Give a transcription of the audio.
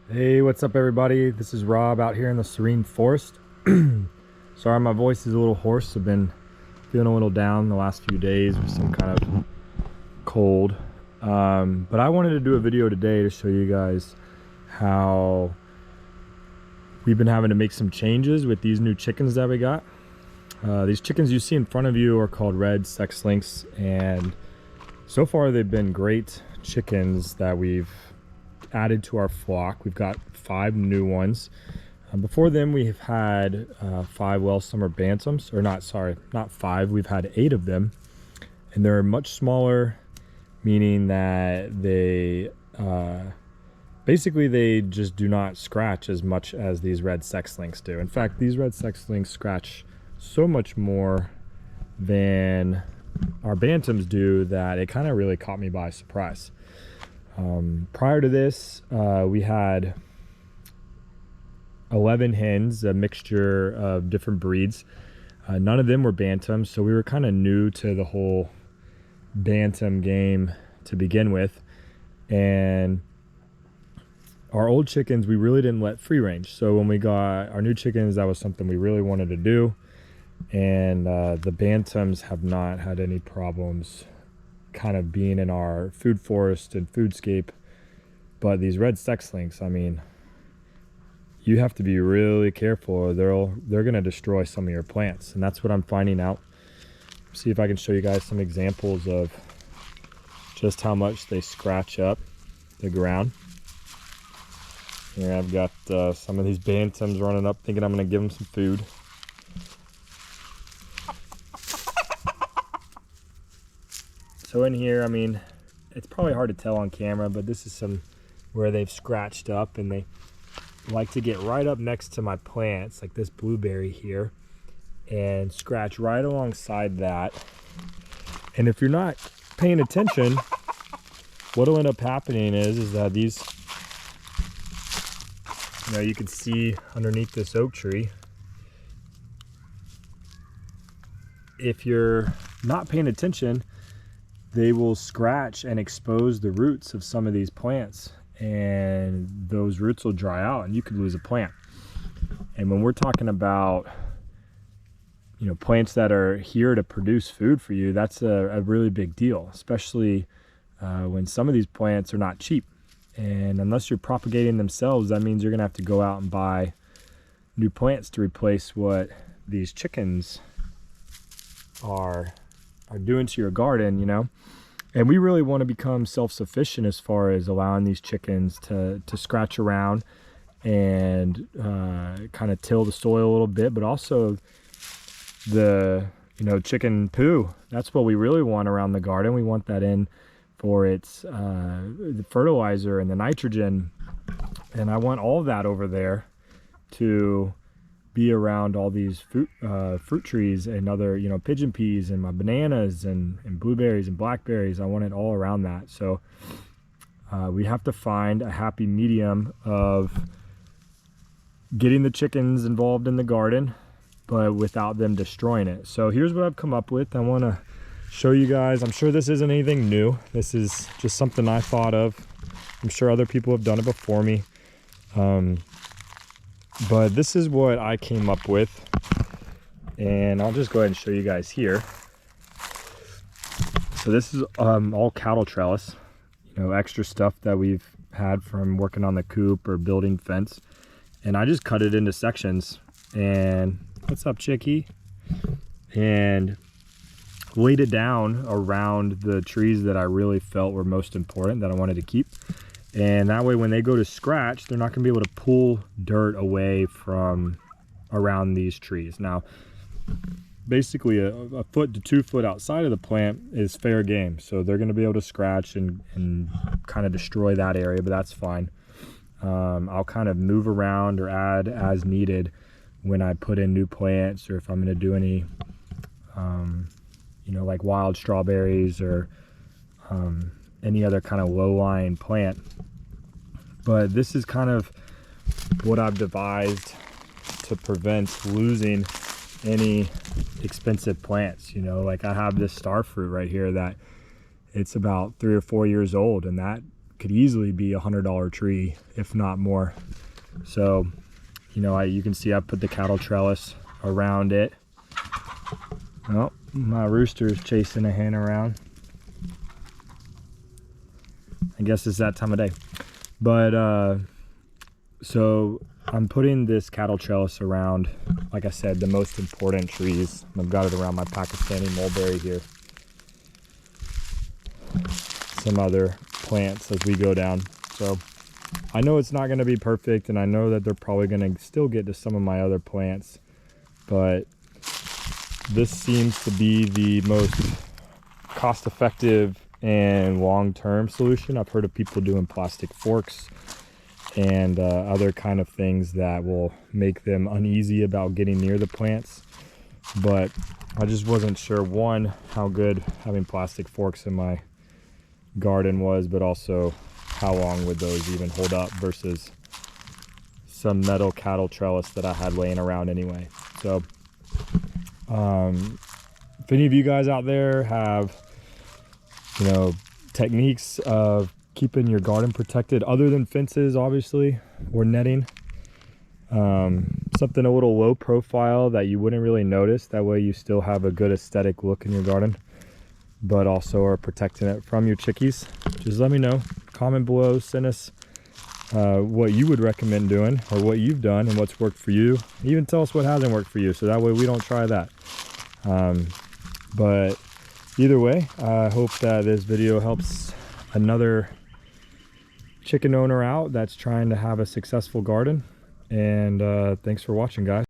Hey, what's up everybody? This is Rob out here in the Serene Forest. Sorry my voice is a little hoarse. I've been feeling a little down the last few days with some kind of cold. But I wanted to do a video today to show you guys how we've been having to make some changes with these new chickens that we got. These chickens you see in front of you are called red sex links, and so far they've been great chickens that we've added to our flock. We've got 5 new ones. Before them we've had 5 well summer bantams, or not 5, we've had 8 of them, and they're much smaller, meaning that they basically they just do not scratch as much as these red sex links do. In fact, these red sex links scratch so much more than our bantams do that it kind of really caught me by surprise. Prior to this, we had 11 hens, a mixture of different breeds. None of them were bantams, so we were kind of new to the whole bantam game to begin with. And our old chickens, we really didn't let free range. So when we got our new chickens, that was something we really wanted to do. And the bantams have not had any problems kind of being in our food forest and Foodscape. But these red sex links, I mean, you have to be really careful or they're gonna destroy some of your plants, and that's what I'm finding out. See if I can show you guys some examples of just how much they scratch up the ground. Here I've got some of these bantams running up thinking I'm gonna give them some food. So in here, I mean, it's probably hard to tell on camera, but this is some where they've scratched up, and they like to get right up next to my plants, like this blueberry here, and scratch right alongside that. And if you're not paying attention, what'll end up happening is that these, you can see underneath this oak tree, if you're not paying attention, they will scratch and expose the roots of some of these plants, and those roots will dry out and you could lose a plant. And when we're talking about plants that are here to produce food for you, that's a really big deal, especially when some of these plants are not cheap. And unless you're propagating themselves, that means you're gonna have to go out and buy new plants to replace what these chickens are doing to your garden. And we really want to become self-sufficient as far as allowing these chickens to scratch around and kind of till the soil a little bit, but also the chicken poo. That's what we really want around the garden. We want that in for its the fertilizer and the nitrogen, and I want all of that over there to be around all these fruit trees and other pigeon peas and my bananas and blueberries and blackberries. I want it all around that. So we have to find a happy medium of getting the chickens involved in the garden, but without them destroying it. So here's what I've come up with. I want to show you guys. I'm sure this isn't anything new. This is just something I thought of. I'm sure other people have done it before me. But this is what I came up with, and I'll just go ahead and show you guys here. So this is all cattle trellis, extra stuff that we've had from working on the coop or building fence, and I just cut it into sections. And what's up, Chicky? And laid it down around the trees that I really felt were most important, that I wanted to keep. And that way when they go to scratch, they're not gonna be able to pull dirt away from around these trees. Now, basically a foot to 2 foot outside of the plant is fair game. So they're gonna be able to scratch and kind of destroy that area, but that's fine. I'll kind of move around or add as needed when I put in new plants, or if I'm gonna do any, like wild strawberries or any other kind of low-lying plant. But this is kind of what I've devised to prevent losing any expensive plants. Like I have this star fruit right here that it's about 3 or 4 years old, and that could easily be $100 tree, if not more. So, you know, you can see I put the cattle trellis around it. Oh, my rooster's chasing a hen around. I guess it's that time of day. But so I'm putting this cattle trellis around, like I said, the most important trees. I've got it around my Pakistani mulberry here. Some other plants as we go down. So I know it's not going to be perfect, and I know that they're probably going to still get to some of my other plants, but this seems to be the most cost-effective and long-term solution. I've heard of people doing plastic forks and other kind of things that will make them uneasy about getting near the plants, but I just wasn't sure, one, how good having plastic forks in my garden was, but also how long would those even hold up versus some metal cattle trellis that I had laying around anyway. So if any of you guys out there have, you know, techniques of keeping your garden protected other than fences, obviously, or netting, something a little low profile that you wouldn't really notice, that way you still have a good aesthetic look in your garden, but also are protecting it from your chickies, just let me know. Comment below, send us what you would recommend doing, or what you've done and what's worked for you. Even tell us what hasn't worked for you, so that way we don't try that. But either way, I hope that this video helps another chicken owner out that's trying to have a successful garden. And thanks for watching, guys.